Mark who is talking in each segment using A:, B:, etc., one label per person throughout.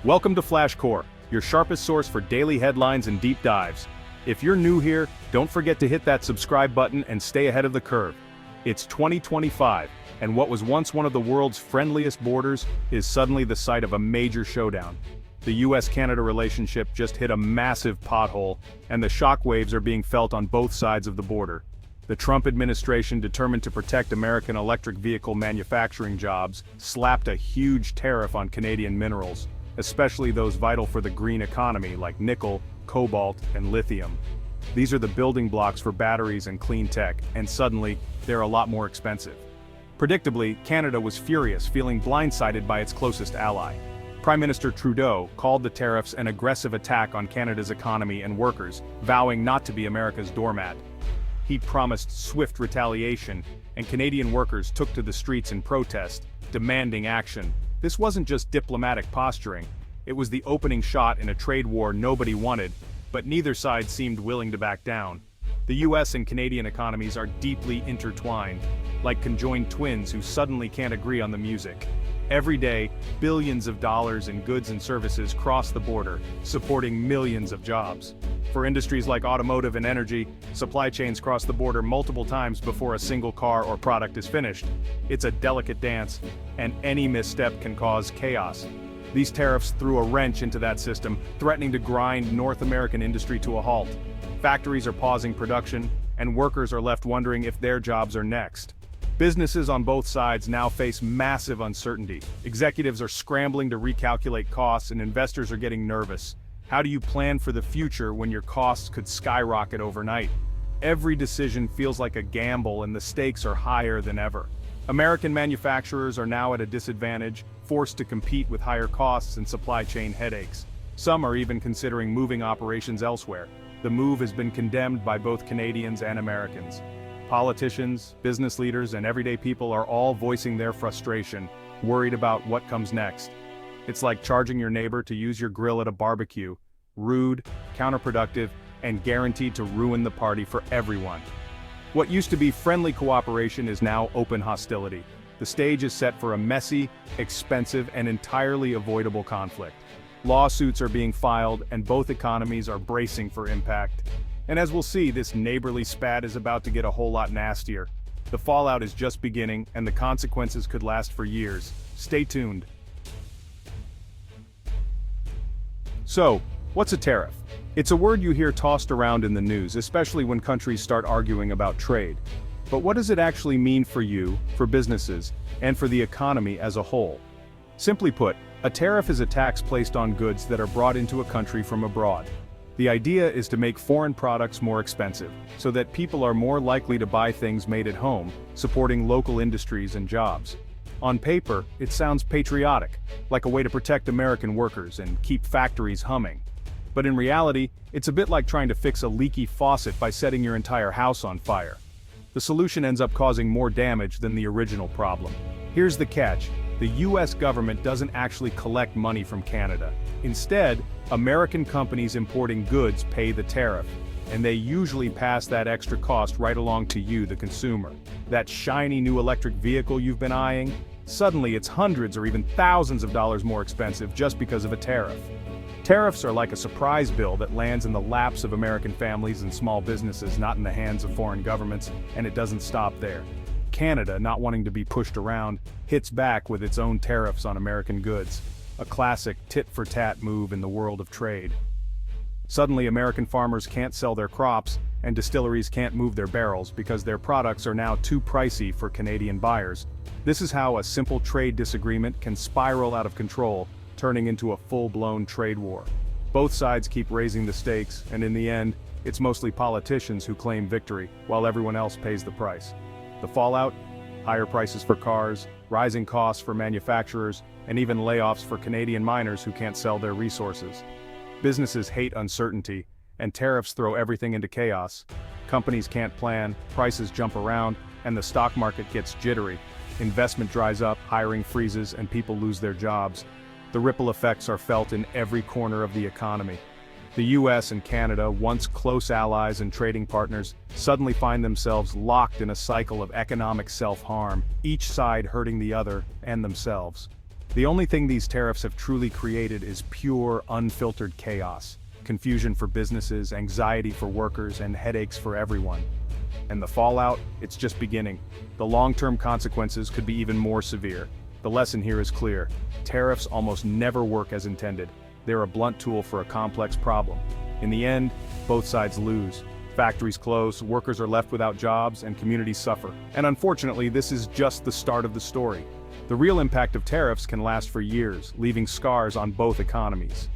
A: Welcome to Flash Core, your sharpest source for daily headlines and deep dives. If you're new here, don't forget to hit that subscribe button and stay ahead of the curve. It's 2025, and what was once one of the world's friendliest borders is suddenly the site of a major showdown. The U.S. Canada relationship just hit a massive pothole, and the shockwaves are being felt on both sides of the border. The Trump administration, determined to protect American electric vehicle manufacturing jobs, slapped a huge tariff on Canadian minerals, especially those vital for the green economy like nickel, cobalt, and lithium. These are the building blocks for batteries and clean tech, and suddenly, they're a lot more expensive. Predictably, Canada was furious, feeling blindsided by its closest ally. Prime Minister Trudeau called the tariffs an aggressive attack on Canada's economy and workers, vowing not to be America's doormat. He promised swift retaliation, and Canadian workers took to the streets in protest, demanding action. This wasn't just diplomatic posturing, it was the opening shot in a trade war nobody wanted, but neither side seemed willing to back down. The US and Canadian economies are deeply intertwined, like conjoined twins who suddenly can't agree on the music. Every day, billions of dollars in goods and services cross the border, supporting millions of jobs. For industries like automotive and energy, supply chains cross the border multiple times before a single car or product is finished. It's a delicate dance, and any misstep can cause chaos. These tariffs threw a wrench into that system, threatening to grind North American industry to a halt. Factories are pausing production, and workers are left wondering if their jobs are next. Businesses on both sides now face massive uncertainty. Executives are scrambling to recalculate costs, and investors are getting nervous. How do you plan for the future when your costs could skyrocket overnight? Every decision feels like a gamble, and the stakes are higher than ever. American manufacturers are now at a disadvantage, forced to compete with higher costs and supply chain headaches. Some are even considering moving operations elsewhere. The move has been condemned by both Canadians and Americans. Politicians, business leaders, and everyday people are all voicing their frustration, worried about what comes next. It's like charging your neighbor to use your grill at a barbecue. Rude, counterproductive, and guaranteed to ruin the party for everyone. What used to be friendly cooperation is now open hostility. The stage is set for a messy, expensive, and entirely avoidable conflict. Lawsuits are being filed, and both economies are bracing for impact. And as we'll see, this neighborly spat is about to get a whole lot nastier. The fallout is just beginning, and the consequences could last for years. Stay tuned. So, what's a tariff? It's a word you hear tossed around in the news, especially when countries start arguing about trade. But what does it actually mean for you, for businesses, and for the economy as a whole? Simply put, a tariff is a tax placed on goods that are brought into a country from abroad. The idea is to make foreign products more expensive, so that people are more likely to buy things made at home, supporting local industries and jobs. On paper, it sounds patriotic, like a way to protect American workers and keep factories humming. But in reality, it's a bit like trying to fix a leaky faucet by setting your entire house on fire. The solution ends up causing more damage than the original problem. Here's the catch: the U.S. government doesn't actually collect money from Canada. Instead, American companies importing goods pay the tariff, and they usually pass that extra cost right along to you, the consumer. That shiny new electric vehicle you've been eyeing? Suddenly it's hundreds or even thousands of dollars more expensive just because of a tariff. Tariffs are like a surprise bill that lands in the laps of American families and small businesses, not in the hands of foreign governments, and it doesn't stop there. Canada, not wanting to be pushed around, hits back with its own tariffs on American goods. A classic tit-for-tat move in the world of trade. Suddenly, American farmers can't sell their crops, and distilleries can't move their barrels because their products are now too pricey for Canadian buyers. This is how a simple trade disagreement can spiral out of control, turning into a full-blown trade war. Both sides keep raising the stakes, and in the end, it's mostly politicians who claim victory, while everyone else pays the price. The fallout? Higher prices for cars, rising costs for manufacturers, and even layoffs for Canadian miners who can't sell their resources. Businesses hate uncertainty, and tariffs throw everything into chaos. Companies can't plan, prices jump around, and the stock market gets jittery. Investment dries up, hiring freezes, and people lose their jobs. The ripple effects are felt in every corner of the economy. The U.S. and Canada, once close allies and trading partners, suddenly find themselves locked in a cycle of economic self-harm, each side hurting the other and themselves. The only thing these tariffs have truly created is pure, unfiltered chaos. Confusion for businesses, anxiety for workers, and headaches for everyone. And the fallout, it's just beginning. The long-term consequences could be even more severe. The lesson here is clear. Tariffs almost never work as intended. They're a blunt tool for a complex problem. In the end, both sides lose. Factories close, workers are left without jobs, and communities suffer. And unfortunately, this is just the start of the story. The real impact of tariffs can last for years, leaving scars on both economies.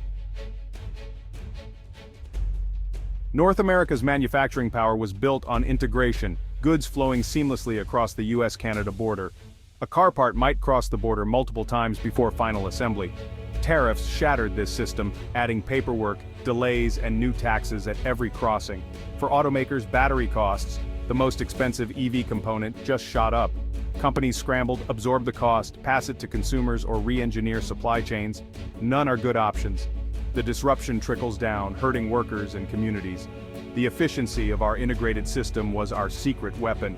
A: North America's manufacturing power was built on integration, goods flowing seamlessly across the U.S. Canada border. A car part might cross the border multiple times before final assembly. Tariffs shattered this system, adding paperwork, delays, and new taxes at every crossing. For automakers, battery costs, the most expensive EV component, just shot up. Companies scrambled, absorb the cost, pass it to consumers, or re-engineer supply chains. None are good options. The disruption trickles down, hurting workers and communities. The efficiency of our integrated system was our secret weapon.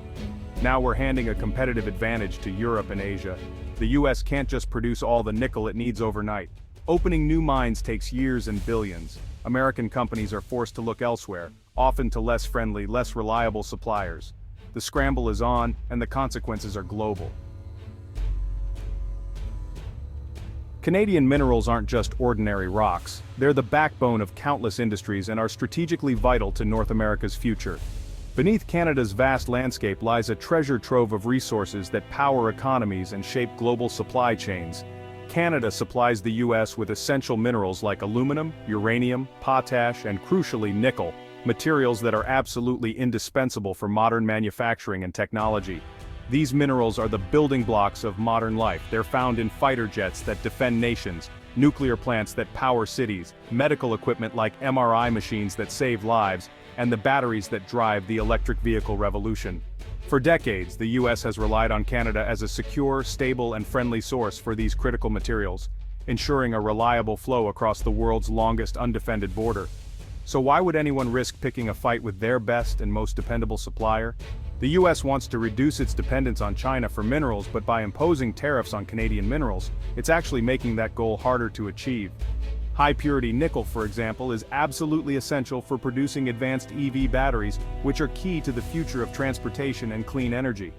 A: Now we're handing a competitive advantage to Europe and Asia. The U.S. can't just produce all the nickel it needs overnight. Opening new mines takes years and billions. American companies are forced to look elsewhere, often to less friendly, less reliable suppliers. The scramble is on, and the consequences are global. Canadian minerals aren't just ordinary rocks. They're the backbone of countless industries and are strategically vital to North America's future. Beneath Canada's vast landscape lies a treasure trove of resources that power economies and shape global supply chains. Canada supplies the U.S. with essential minerals like aluminum, uranium, potash, and crucially nickel, materials that are absolutely indispensable for modern manufacturing and technology. These minerals are the building blocks of modern life. They're found in fighter jets that defend nations, nuclear plants that power cities, medical equipment like MRI machines that save lives, and the batteries that drive the electric vehicle revolution. For decades, the U.S. has relied on Canada as a secure, stable, and friendly source for these critical materials, ensuring a reliable flow across the world's longest undefended border. So why would anyone risk picking a fight with their best and most dependable supplier? The U.S. wants to reduce its dependence on China for minerals, but by imposing tariffs on Canadian minerals, it's actually making that goal harder to achieve. High-purity nickel, for example, is absolutely essential for producing advanced EV batteries, which are key to the future of transportation and clean energy.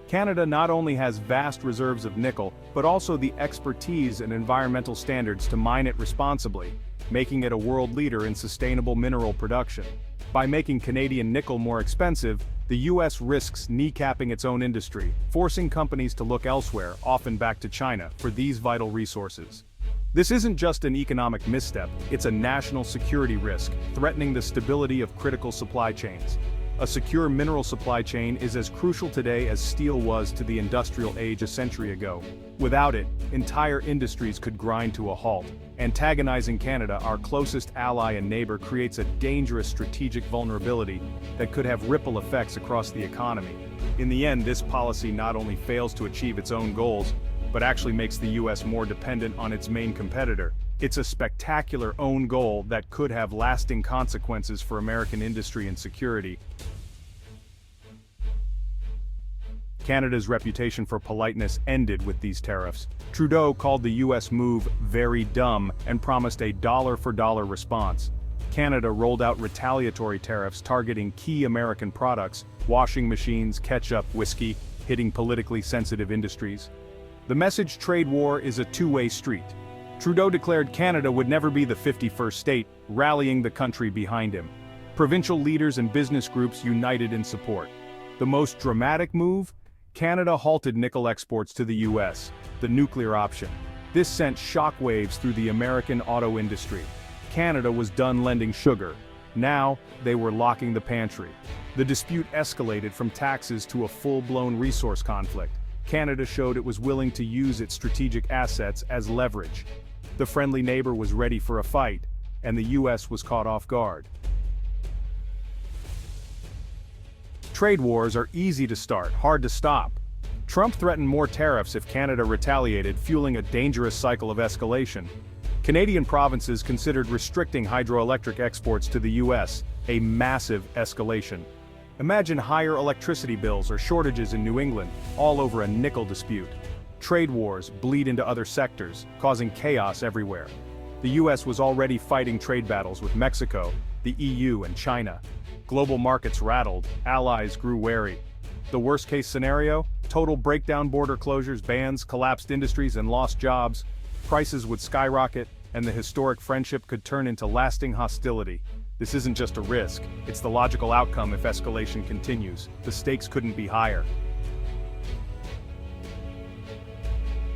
A: Canada not only has vast reserves of nickel, but also the expertise and environmental standards to mine it responsibly, making it a world leader in sustainable mineral production. By making Canadian nickel more expensive, the U.S. risks kneecapping its own industry, forcing companies to look elsewhere, often back to China, for these vital resources. This isn't just an economic misstep, it's a national security risk, threatening the stability of critical supply chains. A secure mineral supply chain is as crucial today as steel was to the industrial age a century ago. Without it, entire industries could grind to a halt. Antagonizing Canada, our closest ally and neighbor, creates a dangerous strategic vulnerability that could have ripple effects across the economy. In the end, this policy not only fails to achieve its own goals, but actually makes the U.S. more dependent on its main competitor. It's a spectacular own goal that could have lasting consequences for American industry and security. Canada's reputation for politeness ended with these tariffs. Trudeau called the U.S. move very dumb and promised a dollar-for-dollar response. Canada rolled out retaliatory tariffs targeting key American products, washing machines, ketchup, whiskey, hitting politically sensitive industries. The message trade war is a two-way street. Trudeau declared Canada would never be the 51st state, rallying the country behind him. Provincial leaders and business groups united in support. The most dramatic move? Canada halted nickel exports to the U.S., the nuclear option. This sent shockwaves through the American auto industry. Canada was done lending sugar. Now, they were locking the pantry. The dispute escalated from taxes to a full-blown resource conflict. Canada showed it was willing to use its strategic assets as leverage. The friendly neighbor was ready for a fight, and the U.S. was caught off guard. Trade wars are easy to start, hard to stop. Trump threatened more tariffs if Canada retaliated, fueling a dangerous cycle of escalation. Canadian provinces considered restricting hydroelectric exports to the U.S., a massive escalation. Imagine higher electricity bills or shortages in New England, all over a nickel dispute. Trade wars bleed into other sectors, causing chaos everywhere. The U.S. was already fighting trade battles with Mexico, the EU, and China. Global markets rattled, allies grew wary. The worst-case scenario? Total breakdown, border closures, bans, collapsed industries, and lost jobs. Prices would skyrocket, and the historic friendship could turn into lasting hostility. This isn't just a risk, it's the logical outcome if escalation continues. The stakes couldn't be higher.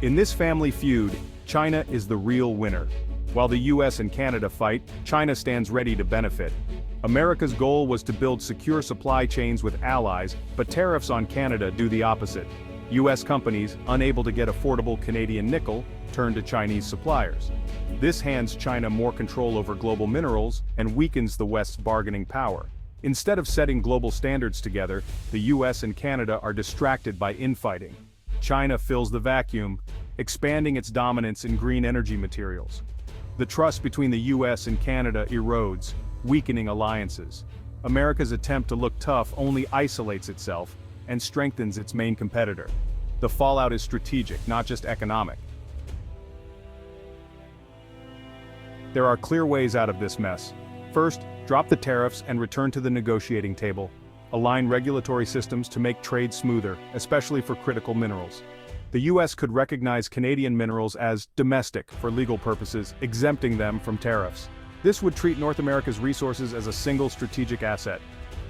A: In this family feud, China is the real winner. While the US and Canada fight, China stands ready to benefit. America's goal was to build secure supply chains with allies, but tariffs on Canada do the opposite. US companies, unable to get affordable Canadian nickel, turn to Chinese suppliers. This hands China more control over global minerals and weakens the West's bargaining power. Instead of setting global standards together, the US and Canada are distracted by infighting. China fills the vacuum, expanding its dominance in green energy materials. The trust between the US and Canada erodes, weakening alliances. America's attempt to look tough only isolates itself and strengthens its main competitor. The fallout is strategic, not just economic. There are clear ways out of this mess. First, drop the tariffs and return to the negotiating table. Align regulatory systems to make trade smoother, especially for critical minerals. The US could recognize Canadian minerals as domestic for legal purposes, exempting them from tariffs. This would treat North America's resources as a single strategic asset.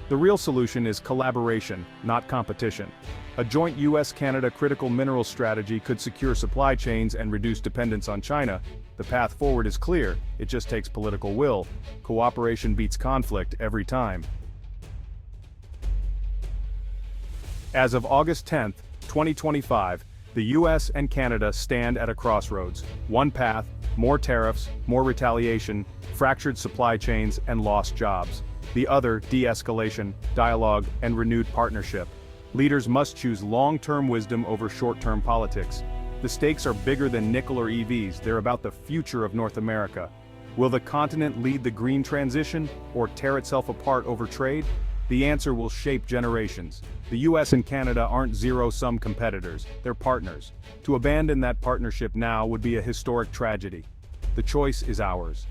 A: The real solution is collaboration, not competition. A joint US-Canada critical minerals strategy could secure supply chains and reduce dependence on China. The path forward is clear, it just takes political will. Cooperation beats conflict every time. As of August 10, 2025, the US and Canada stand at a crossroads. One path, more tariffs, more retaliation, fractured supply chains, and lost jobs. The other, de-escalation, dialogue, and renewed partnership. Leaders must choose long-term wisdom over short-term politics. The stakes are bigger than nickel or EVs, they're about the future of North America. Will the continent lead the green transition, or tear itself apart over trade? The answer will shape generations. The US and Canada aren't zero-sum competitors, they're partners. To abandon that partnership now would be a historic tragedy. The choice is ours.